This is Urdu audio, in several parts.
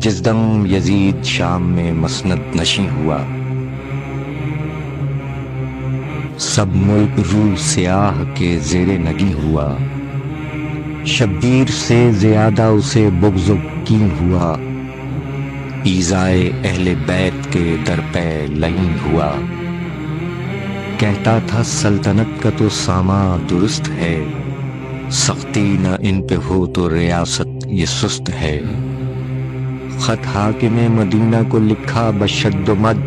جس دم یزید شام میں مسند نشیں ہوا، سب ملک روح سیاہ کے زیر نگیں ہوا، شبیر سے زیادہ اسے بغض و کین ہوا، ایذائے اہل بیت کے در پہ لعین ہوا۔ کہتا تھا سلطنت کا تو سامان درست ہے، سختی نہ ان پہ ہو تو ریاست یہ سست ہے۔ خط حاکم مدینہ کو لکھا بشد و مد،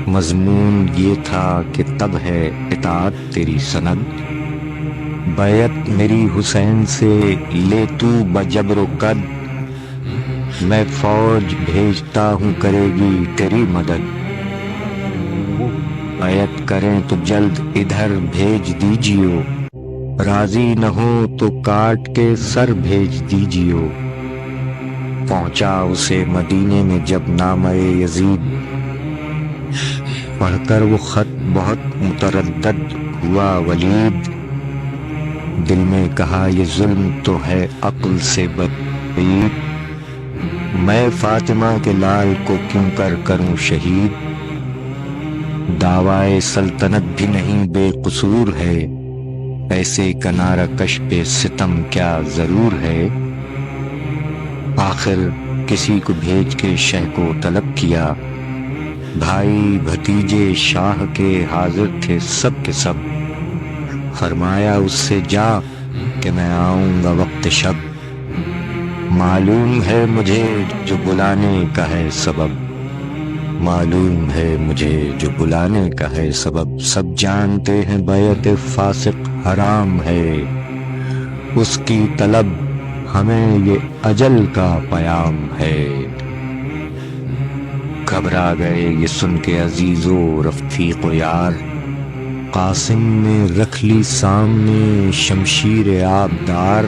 مضمون یہ تھا کہ تب ہے اطاعت تیری سند، بیعت میری حسین سے لے تو بجبر و قد، میں فوج بھیجتا ہوں کرے گی تیری مدد، بیعت کریں تو جلد ادھر بھیج دیجیو، راضی نہ ہو تو کاٹ کے سر بھیج دیجیو۔ پہنچا اسے مدینے میں جب نامہ یزید، پڑھ کر وہ خط بہت متردد ہوا ولید، دل میں کہا یہ ظلم تو ہے عقل سے بعید، میں فاطمہ کے لال کو کیوں کر کروں شہید، دعویٰ سلطنت بھی نہیں بے قصور ہے، ایسے کنارہ کش پہ ستم کیا ضرور ہے۔ آخر کسی کو بھیج کے شہ کو طلب کیا، بھائی بھتیجے شاہ کے حاضر تھے سب کے سب، فرمایا اس سے جا کہ میں آؤں گا وقت شب، معلوم ہے مجھے جو بلانے کا ہے سبب، معلوم ہے مجھے جو بلانے کا ہے سبب، سب جانتے ہیں بیعت فاسق حرام ہے، اس کی طلب ہمیں یہ اجل کا پیام ہے۔ گھبرا گئے یہ سن کے عزیز و رفیق و یار، قاسم نے رکھ لی سامنے شمشیر آبدار،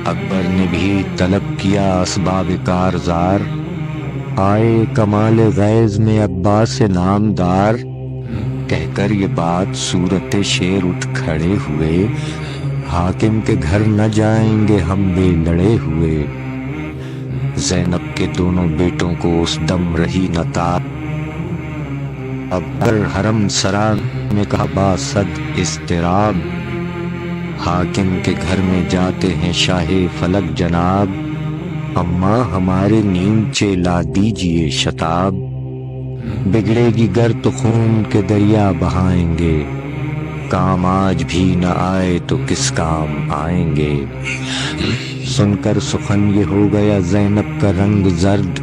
اکبر نے بھی طلب کیا اسباب کارزار، آئے کمال غیظ میں عباس نامدار، کہہ کر یہ بات صورت شیر اٹھ کھڑے ہوئے، حاکم کے گھر نہ جائیں گے ہم بے لڑے ہوئے۔ زینب کے دونوں بیٹوں کو اس دم رہی نہ تاب، اب ہر حرم سرا میں کہا باسد اضطراب، حاکم کے گھر میں جاتے ہیں شاہ فلک جناب، اماں ہمارے نیمچے لا دیجئے شتاب، بگڑے گی گر تو خون کے دریا بہائیں گے، کام آج بھی نہ آئے تو کس کام آئیں گے۔ سن کر سخن یہ ہو گیا زینب کا رنگ زرد،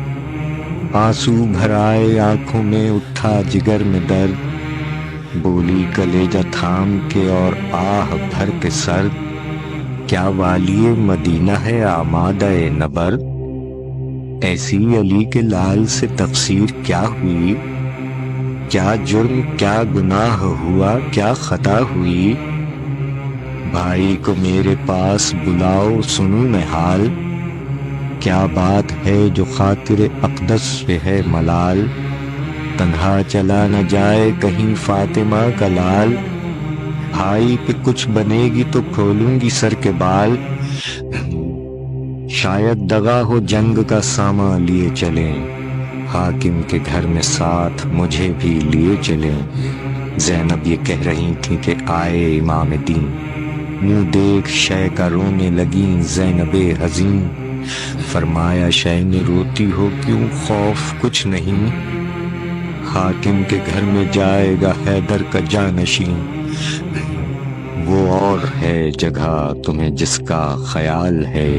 آنسو بھر آئے آنکھوں میں اٹھا جگر میں درد، بولی کلیجہ تھام کے اور آہ بھر کے سرد، کیا والی مدینہ ہے آمادہ نبرد، ایسی علی کے لال سے تقصیر کیا ہوئی، کیا جرم کیا گناہ ہوا کیا خطا ہوئی، بھائی کو میرے پاس بلاؤ سنوں میں حال، کیا بات ہے جو خاطر اقدس پہ ہے ملال، تنہا چلا نہ جائے کہیں فاطمہ کا لال، بھائی پہ کچھ بنے گی تو کھولوں گی سر کے بال، شاید دغا ہو جنگ کا سامان لیے چلیں، حاکم کے گھر میں ساتھ مجھے بھی لیے چلیں۔ زینب یہ کہہ رہی تھی کہ آئے امام دین، منہ دیکھ شے کا رونے لگیں زینب حزین، فرمایا شے نے روتی ہو کیوں خوف کچھ نہیں، حاکم کے گھر میں جائے گا حیدر کا جانشین، وہ اور ہے جگہ تمہیں جس کا خیال ہے،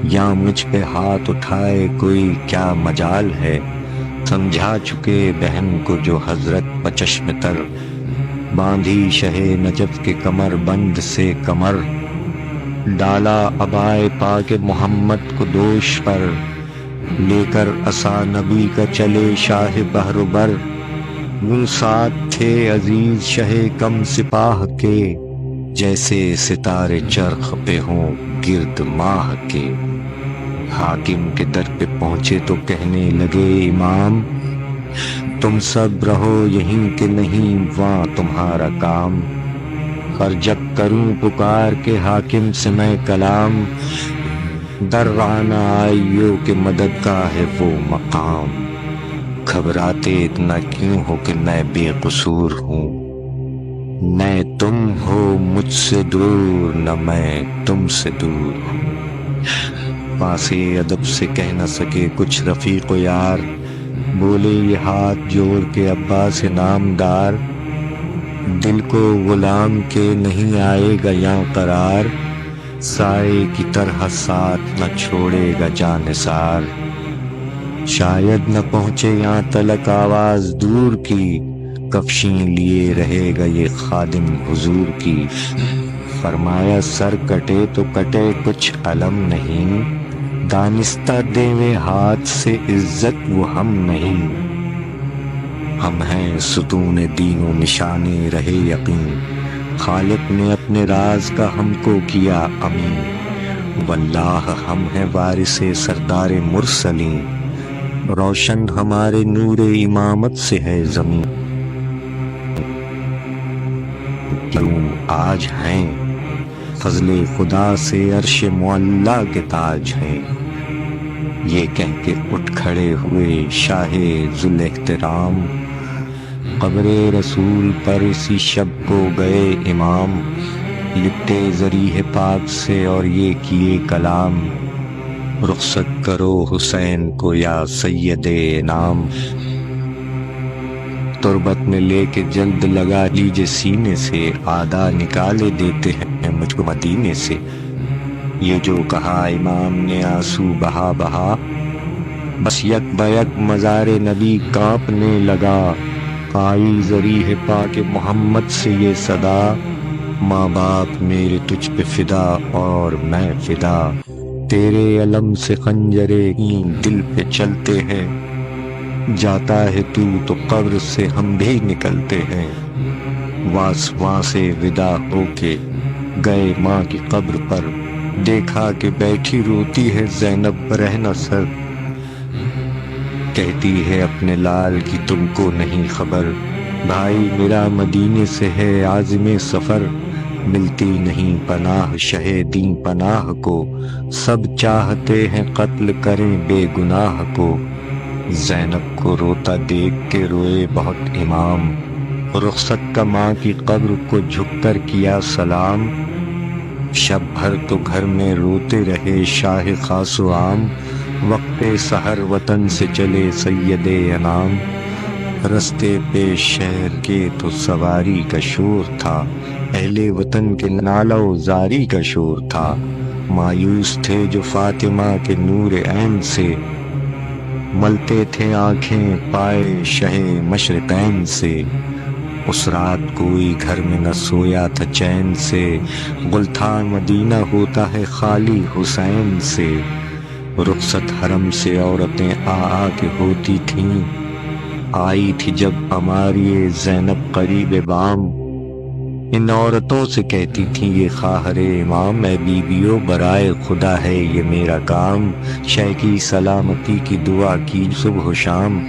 یا مجھ پہ ہاتھ اٹھائے کوئی کیا مجال ہے، سمجھا چکے بہن کو جو حضرت بچشم تر، باندھی شہ نجف کے کمر بند سے کمر، ڈالا عبائے پاک محمد کو دوش پر، لے کر عصا نبی کا چلے شاہ بحر و بر، وہ ساتھ تھے عزیز شہ کم سپاہ کے، جیسے ستارے چرخ پہ ہوں گرد ماہ کے۔ حاکم کے در پہ پہنچے تو کہنے لگے امام، تم سب رہو یہیں کہ نہیں وہاں تمہارا کام، پر جب کروں پکار کے حاکم سے میں کلام، درانہ آئیو کہ مدد کا ہے وہ مقام، گھبراتے اتنا کیوں ہو کہ میں بے قصور ہوں، نہ تم ہو مجھ سے دور نہ میں تم سے دور ہوں۔ پاسے ادب سے کہہ نہ سکے کچھ رفیق و یار، بولے یہ ہاتھ جوڑ کے عباس نامدار، دل کو غلام کے نہیں آئے گا یہاں قرار، سائے کی طرح ساتھ نہ چھوڑے گا جانثار، شاید نہ پہنچے یہاں تلک آواز دور کی، کفشیں لیے رہے گا یہ خادم حضور کی، فرمایا سر کٹے تو کٹے کچھ علم نہیں، دانستہ دیوے ہاتھ سے عزت وہ ہم نہیں، ہم ہیں ستون دین و نشانے رہے یقین، خالق نے اپنے راز کا ہم کو کیا امین، واللہ ہم ہیں وارث سردار مرسلین، روشن ہمارے نور امامت سے ہے زمین، آج ہیں فضل خدا سے عرش معلا کے تاج ہیں، یہ کہہ کے اٹھ کھڑے ہوئے شاہ ذوالاحترام، قبر رسول پر اسی شب کو گئے امام، لپٹے ضریح پاک سے اور یہ کیے کلام، رخصت کرو حسین کو یا سید انام، تربت میں لے کے جلد لگا لیجے سینے سے، آدھا نکالے دیتے ہیں مجھ کو مدینے سے، یہ جو کہا امام نے آنسو بہا بہا، بس یک بیک مزار نبی کانپنے لگا، آئی ذریح پاک محمد سے یہ صدا، ماں باپ میرے تجھ پہ فدا اور میں فدا، تیرے علم سے خنجرے دل پہ چلتے ہیں، جاتا ہے تو قبر سے ہم بھی نکلتے ہیں، وہاں سے ودا ہو کے گئے ماں کی قبر پر، دیکھا کہ بیٹھی روتی ہے زینب رہنا سر، کہتی ہے اپنے لال کی تم کو نہیں خبر، بھائی میرا مدینے سے ہے عازم سفر، ملتی نہیں پناہ شہ دین پناہ کو، سب چاہتے ہیں قتل کریں بے گناہ کو، زینب کو روتا دیکھ کے روئے بہت امام، رخصت کا ماں کی قبر کو جھک کر کیا سلام، شب بھر تو گھر میں روتے رہے شاہ خاص و عام، وقت سحر وطن سے چلے سید انام، رستے پہ شہر کے تو سواری کا شور تھا، اہل وطن کے نالہ و زاری کا شور تھا، مایوس تھے جو فاطمہ کے نور عین سے، ملتے تھے آنکھیں پائے شہ مشرقین سے، اس رات کوئی گھر میں نہ سویا تھا چین سے، گلتھان مدینہ ہوتا ہے خالی حسین سے، رخصت حرم سے عورتیں آ کے ہوتی تھیں، آئی تھی جب ہماری زینب قریب بام، ان عورتوں سے کہتی تھیں یہ خواہر امام، اے بیویو برائے خدا ہے یہ میرا کام، شے کی سلامتی کی دعا کی صبح و شام،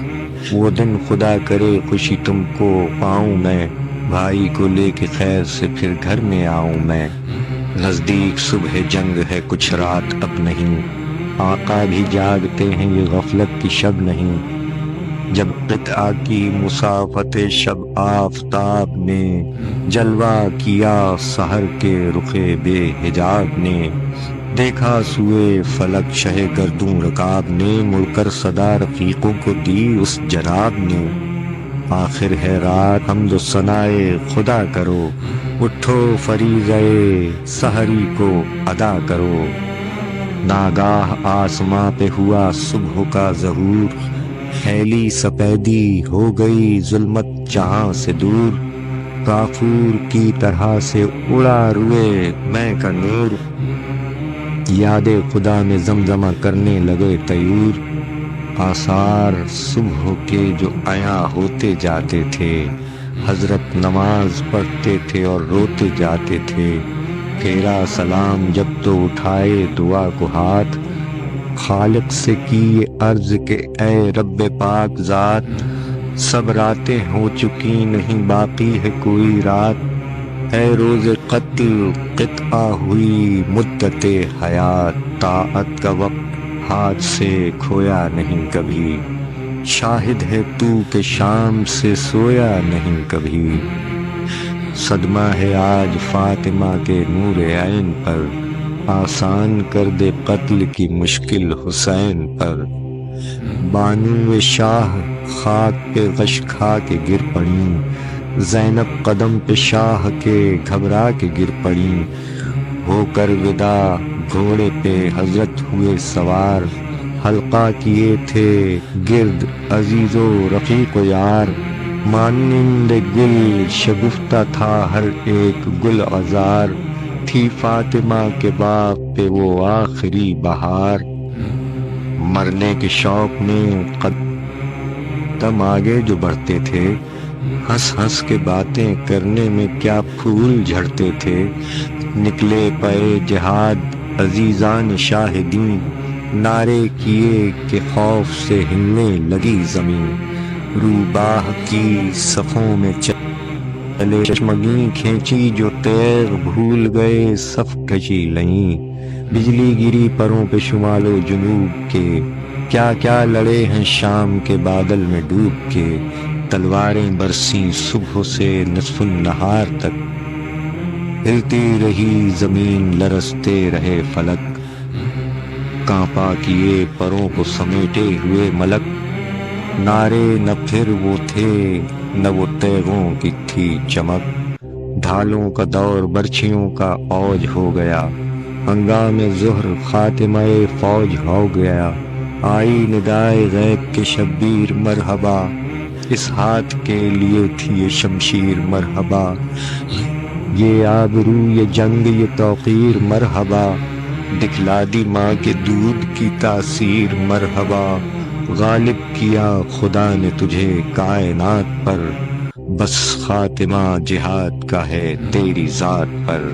وہ دن خدا کرے خوشی تم کو پاؤں میں، بھائی کو لے کے خیر سے پھر گھر میں آؤں میں، نزدیک صبح جنگ ہے کچھ رات اب نہیں، آقا بھی جاگتے ہیں یہ غفلت کی شب نہیں، جب قطعہ کی مسافت شب آفتاب نے، جلوہ کیا سحر کے رخ بے حجاب نے، دیکھا سوئے فلک شہ گردوں رکاب نے، مڑ کر صدا رفیقوں کو دی اس جناب نے، آخر ہے رات حمد و ثنائے خدا کرو، اٹھو فریضہ سحری کو ادا کرو، ناگاہ آسماں پہ ہوا صبح کا ظہور، پھیلی سپیدی ہو گئی ظلمت جہاں سے دور، کافور کی طرح سے اڑا روئے میں کا نور، یاد خدا میں زمزمہ کرنے لگے طیور، آثار صبح کے جو عیاں ہوتے جاتے تھے، حضرت نماز پڑھتے تھے اور روتے جاتے تھے، پھیرا سلام جب تو اٹھائے دعا کو ہاتھ، خالق سے کی عرض کہ اے رب پاک ذات، سب راتیں ہو چکی نہیں باقی ہے کوئی رات، اے روز قتل قطعہ ہوئی مدت حیات، طاعت کا وقت ہاتھ سے کھویا نہیں کبھی، شاہد ہے تو کہ شام سے سویا نہیں کبھی۔ صدمہ ہے آج فاطمہ کے نور عین پر، آسان کر دے قتل کی مشکل حسین پر۔ بانو شاہ خاک پہ غش کھا کے گر پڑیں، زینب قدم پہ شاہ کے گھبرا کے گر پڑیں۔ ہو کر ودا گھوڑے پہ حضرت ہوئے سوار، حلقہ کیے تھے گرد عزیز و رفیق و یار۔ مانند گل شگفتہ تھا ہر ایک گل عذار، تھی فاطمہ کے باغ پہ وہ آخری بہار۔ مرنے کے شوق میں قدم آگے جو بڑھتے تھے، ہنس ہنس کے باتیں کرنے میں کیا پھول جھڑتے تھے۔ نکلے پئے جہاد عزیزان شاہدین، نعرے کیے کہ خوف سے ہلنے لگی زمین۔ روباہ کی صفوں میں چلے چشمگیں کھینچی جو تیغ بھول گئے صف کشی لئیں۔ بجلی گری پروں پہ شمال و جنوب کے، کیا کیا لڑے ہیں شام کے بادل میں ڈوب کے۔ تلواریں برسیں صبح سے نصف النہار تک، ہلتی رہی زمین لرزتے رہے فلک۔ کانپا کیے پروں کو سمیٹے ہوئے ملک، نعرے نہ پھر وہ تھے نہ وہ تیغوں کی تھی چمک۔ ڈھالوں کا دور برچھیوں کا اوج ہو گیا، ہنگام ظہر خاتمہ فوج ہو گیا۔ آئی ندائے غیب کے شبیر مرحبا، اس ہاتھ کے لیے تھی یہ شمشیر مرحبا۔ یہ آبرو یہ جنگ یہ توقیر مرحبا، دکھلا دی ماں کے دودھ کی تاثیر مرحبا۔ غالب کیا خدا نے تجھے کائنات پر، بس خاتمہ جہاد کا ہے تیری ذات پر۔